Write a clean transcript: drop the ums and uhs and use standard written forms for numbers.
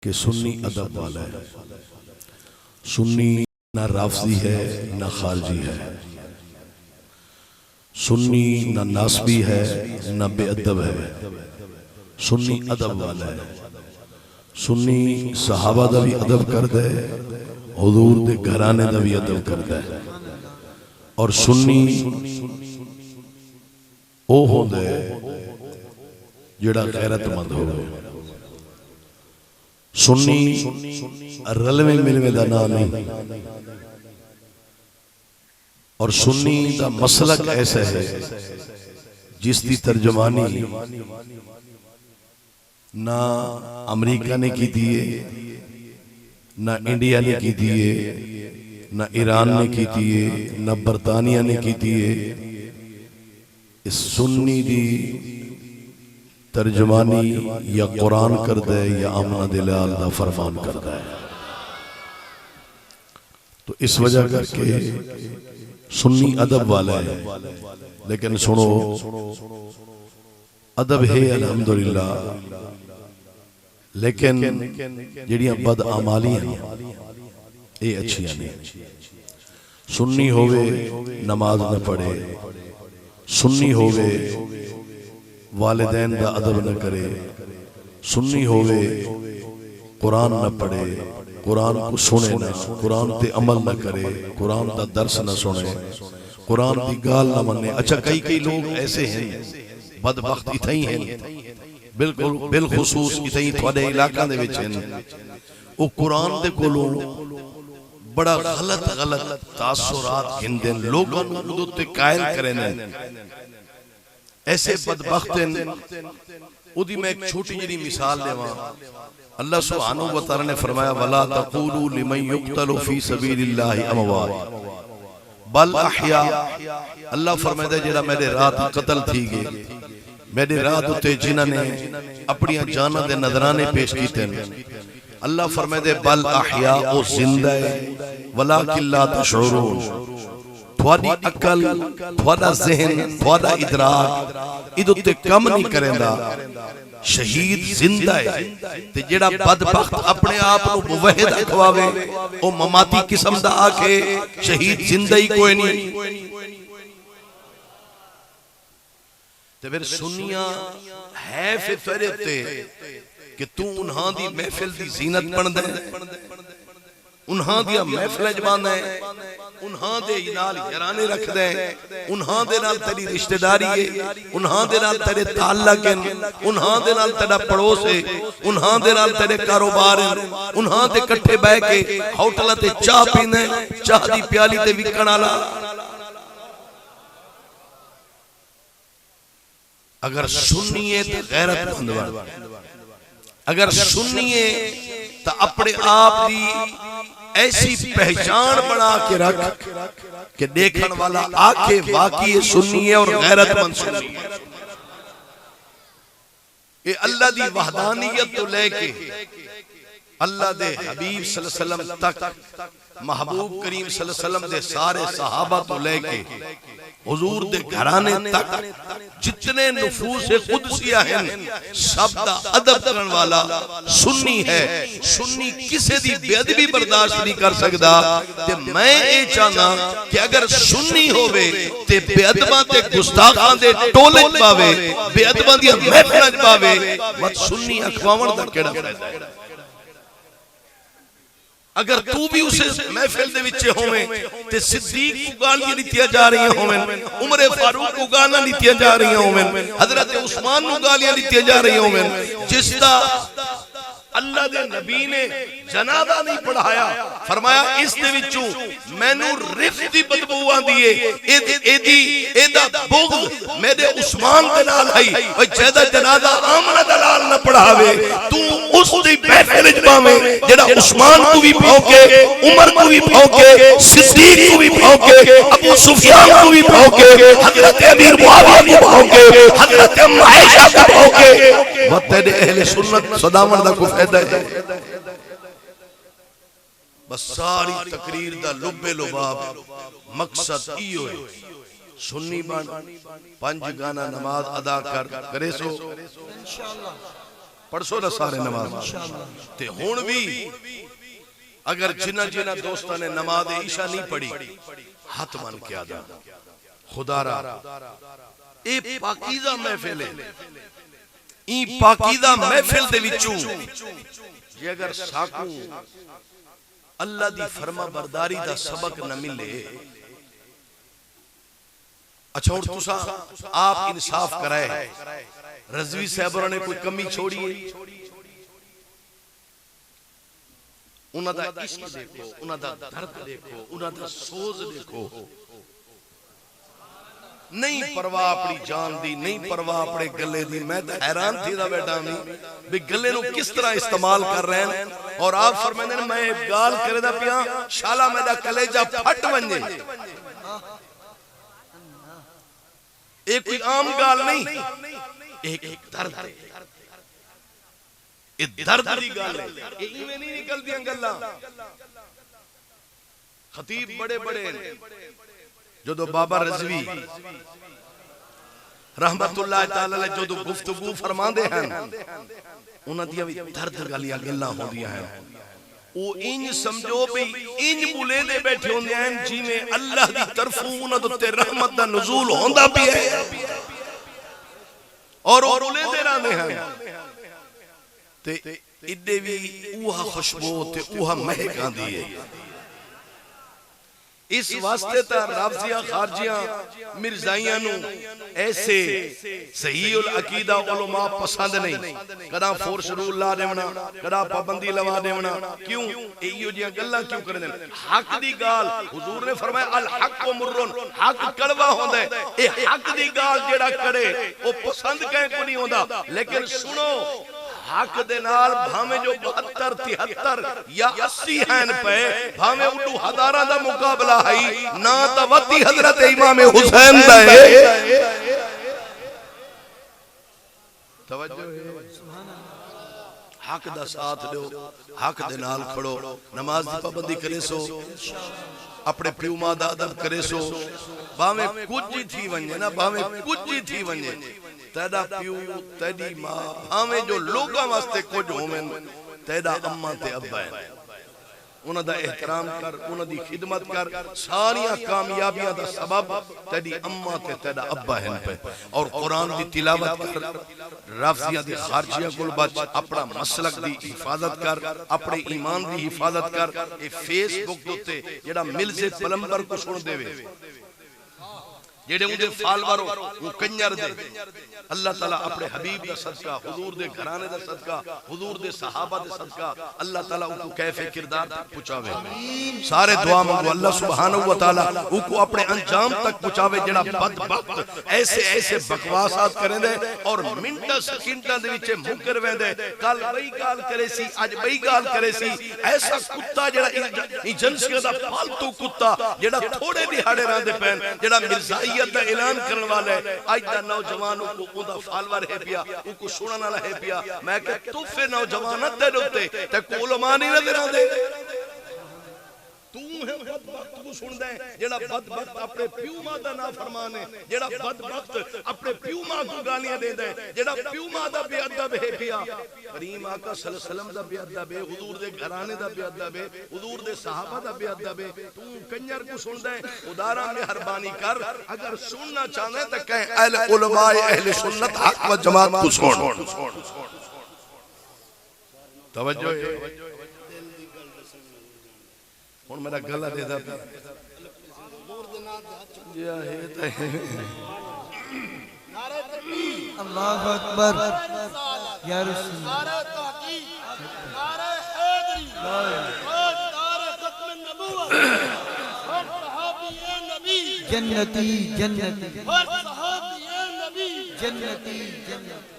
कि सुन्नी अदब वाला है। सुन्नी ना राफजी है ना खारजी है, सुन्नी ना नासबी है ना बेअदब है, सुन्नी अदब वाला है। सुन्नी सहाबा दा भी अदब करदा है, हुजूर दे घराने दा भी अदब करदा है। और सुन्नी ओ होंदा है जिहड़ा गैरतमंद होवे। सुन्नी रलवे मिलवे दा नाम नहीं। और सुन्नी दा मसलक ऐसा है जिसकी तर्जमानी ना अमेरिका ने की दिए, ना इंडिया ने की दिए, ना ईरान ने की दिए, ना बरतानिया ने की दिए। इस सुन्नी दी तर्जमानी या कुरान कर दे या आमना दिलाल दा फरमान कर दे। तो इस वजह करके सुन्नी अदब वाला है। लेकिन सुनो, अदब है अल्हम्दुलिल्लाह, लेकिन जिहड़ियां बद आमालियां ये अच्छियां नहीं। सुन्नी होवे नमाज न पढ़े, सुन्नी होवे वालिदैन दा अदब न करे, सुन्नी होवे कुरान न पढ़े, कुरान को सुने ना, कुरान ते अमल न करे, कुरान दा दर्स न सुने, कुरान दी गाल न मने। अच्छा, कई कई लोग ऐसे हैं बदबख्त इथे ही हैं, बिल्कुल बिलखुसूस इथे ही थोड़े इलाका दे विच हैं। वो कुरान दे कोलों बड़ा गलत गलत तासुरात गिनदे ने, लोगों नूं उहदे उत्ते कायल करे ने। ऐसे बदबख्त उदी मैं एक छोटी जी मिसाल देवां। अल्लाह सुब्हानहू व तआला ने फरमाया, वला तक़ूलू लिमन युक़तलु फी सबीलिल्लाहि अमवात बल अहया। अल्लाह फरमांदा जेड़ा मेरे राह ते कत्ल थी गए, मेरे राह उत्ते जिन्हां ने अपनी जानां दे नजराने पेश कीते ने, अल्लाह फरमांदे बल अहया, ओ जिंदा है, वलाकिन ला तशऊरून। थोड़ी अकल, थोड़ा ज़हन, थोड़ा इदराक इदे उत्ते कम नहीं करेंदा। शहीद जिंदा है ते जेड़ा बदबख्त अपने आप को मुवहिद अखवावे ओ ममाती किस्म दा आके शहीद जिंदा ही कोई नहीं। ते फिर सुन्नियां है फितरे ते कि तू उन्हां दी महफिल दी जीनत बनदा है, उन्हां दियां महफिलां च बांदा है, उन्हां दे नाल याराने रखदा है, उन्हां दे नाल तेरी रिश्तेदारी है, उन्हां दे नाल तेरे ताल्लुक हैं, उन्हां दे नाल तेरा पड़ोस है, उन्हां दे नाल तेरे कारोबार है, उन्हां दे इकट्ठे बैठ के होटल ते चाह पींदे, चाह दी प्याली ते विकण वाला। अगर सुन्नी है तो गैरतमंद बन, अगर सुन्नी है तो अपने आप दी ऐसी पहचान बना के रख कि देखने वाला आके वाकई सुन्नी है और गैरतमंद सुन्नी है। ये अल्लाह दी वहदानियत तो लेके अल्लाह दे हबीब सल्लल्लाहु अलैहि वसल्लम तक, महबूब करीम सल्लल्लाहु अलैहि वसल्लम दे सारे सहाबा तो लेके हुजूर दे घराने तक जितने नफूस कुदसिया हैं, सब दा अदब करन वाला सुन्नी है। सुन्नी किसी दी बेअदबी बर्दाश्त नहीं कर सकदा। ते मैं ये चाहना कि अगर सुन्नी होवे ते बेअदबां ते गुस्ताखां दे टोले च पावे, बेअदबां दी महफिलां च पावे, मत सुन्नी अखवावण दा केड़ा फायदा है। अगर तू भी उस महफिल दे विच होवे ते सिद्दीक को गालियां दित्तियां जा रही होवें, उमर फारूक को गालियां दित्तियां जा रही होवें, हजरत उस्मान को गालियां दित्तियां जा रही होवें, जिसदा अल्लाह दे नबी ने जनाजा नहीं पढ़ाया, फरमाया इस दे विचों मैनू रिफ्त दी बदबू आंदी है, एदी एदा बुग़्ज़ मेरे उस्मान दे नाल आई। ओए जेदा जनाजा आमना दा नाल ना पढ़ावे, तू उस दी महफिल च पावे जेड़ा उस्मान को भी भौंके, उमर को भी भौंके, सिद्दीक को भी भौंके, अबू सुफियान को भी भौंके, हजरत अमीर मुआविया को भौंके, हजरत आयशा को भौंके। व तेरे अहले सुन्नत सदावण दा कोई फायदा है? बस सारी तकरीर दा लुबे लुबाब मकसद इहो है, सुन्नी बन, 5 गाना नमाज अदा कर करे सो इंशाअल्लाह। पढ़सो ना सारे नमाज ते हुण भी अगर जिन्ना जिन्ना दोस्तां ने नमाज ईशा नहीं पढ़ी हाथ मन के आदा खुदारा ए पाकीज़ा महफिल है ई पाकीज़ा महफिल दे विचों जे अगर साकू अल्लाह दी फरमा बरदारी दा सबक न मिले अच्छा और तुसा आप इंसाफ कराए रज़वी साहब ने कोई कमी छोड़ी उन्हां दा इश्क देखो उन्हां दा दर्द देखो उन्हां दा सोज देखो नहीं परवाह अपनी जान दी नहीं परवाह अपने गले दी मैं तो हैरान थी दा बैठा भी गले नु किस तरह इस्तेमाल कर रहे हैं और आप फरमाते हैं मैं गाल करदा पिया शाला मेरा कलेजा फट वंजे एक कोई आम गाल नहीं एक दर्द है ये दर्द दी गाल है ये इवें नहीं निकलदियां गल्लां खतीब बड़े बड़े जो बाबा रज़वी रहमतुल्लाह ताला अलैह जो गुफ्तगू फरमांदे हैं उन्हां दी भी दर्द गालियां गल्लां होंदियां हैं ओ इंज समझो भी इंज बुलेंदे बैठे होंदे हैं जिवें अल्लाह दी तरफों उन्हां ते रहमत दा नुज़ूल होंदा पिया है और ओ बुलेंदे रहंदे हैं ते इदे भी उहा खुशबू ते उहा महक आंदी है इस वास्ते ता राफ़ज़िया खारजिया मिर्जाइयां नु ऐसे सहीउल अकीदा उलमा पसंद नहीं कदा फोर्स रूल ला देवना कदा पाबंदी लगा देवना क्यों इयो जियां गल्लां क्यों करदे हक दी गाल हुजूर ने फरमाया अल हक मुर्रुन हक कड़वा होंदा है ए हक दी गाल जेड़ा करे ओ पसंद कहीं को नहीं होंदा लेकिन सुनो हक दे नाल भावे जो 72 73 या 80 हैं पे भावे उडू हजारां दा मुकाबला है ना ता वती हजरत इमाम हुसैन दा है तवज्जो है सुभान अल्लाह हक दा साथ दो हक दे नाल खड़ो नमाज दी पाबंदी करे सो अपने प्यो मां दा अदब करे सो भावे कुछ ही थी वने ना भावे कुछ ही थी वने तेरा प्यो तेरी मां भावे जो लोगां वास्ते कुछ होवें तेरा अम्मा ते अब्बा है उन्हां दा एहतराम कर उन्हां दी खिदमत कर सारियां कामयाबियां दा सबब तेरी अम्मा ते तेरा अब्बा है पे और कुरान दी तिलावत कर राफ़ज़िया दी खारजिया कोल बच अपना मसलक दी हिफाजत कर अपने ईमान दी हिफाजत कर ए फेसबुक दे उत्ते जेड़ा मिल से प्लम्बर को सुन देवे जेड़े उनके फॉलोअर वो कंजर दे अल्लाह ताला अपने हबीब दा सदका हुजूर दे घराने दा सदका हुजूर दे सहाबा दे सदका अल्लाह ताला उनको कैफे किरदार तक पहुंचावे सारे दुआ मांगो अल्लाह सुब्हानहू व तआला उनको अपने अंजाम तक पहुंचावे जेड़ा बदबख्त ऐसे ऐसे बकवासात करेंदे और मिनटा सेकंडा दे विच मुकर वेंदे कल बई गाल करे सी आज बई गाल करे सी ऐसा कुत्ता जेड़ा एजेंसी दा फालतू कुत्ता जेड़ा थोड़े दिहाड़े रहंदे पैन जेड़ा मिर्जाई दा ऐलान करने वाला है आज दा नौजवान को उनका फॉलोअर है पिया उनको सुनने वाला है पिया मैं कह तोहफे नौजवान दे उते ते को उलमा नहीं नजर आंदे तू है बदबख्त को सुनदा है जेड़ा बदबख्त अपने प्यो मां दा नाफरमान है जेड़ा बदबख्त अपने प्यो मां को गालियां देंदा है जेड़ा प्यो मां दा बेअदब है पिया करीम आका सल्लल्लाहु अलैहि वसल्लम दा बेअदब है हुजूर दे घराने दा बेअदब है हुजूर दे सहाबा दा बेअदब है तू कंजर को सुनदा है खुदारा मेहरबानी कर अगर सुनना चाहना है तो कह अहले उलमा अहले सुन्नत हक व जमात को सुन तवज्जो है हुन मेरा गला दे दा या है ते नारे तकबीर अल्लाहु अकबर या रसूल नारे तहकीक नारे हैदरी नारे खत्म नबुव्वत और सहाबी नबी जन्नती जन्नती और सहाबी नबी जन्नती जन्नती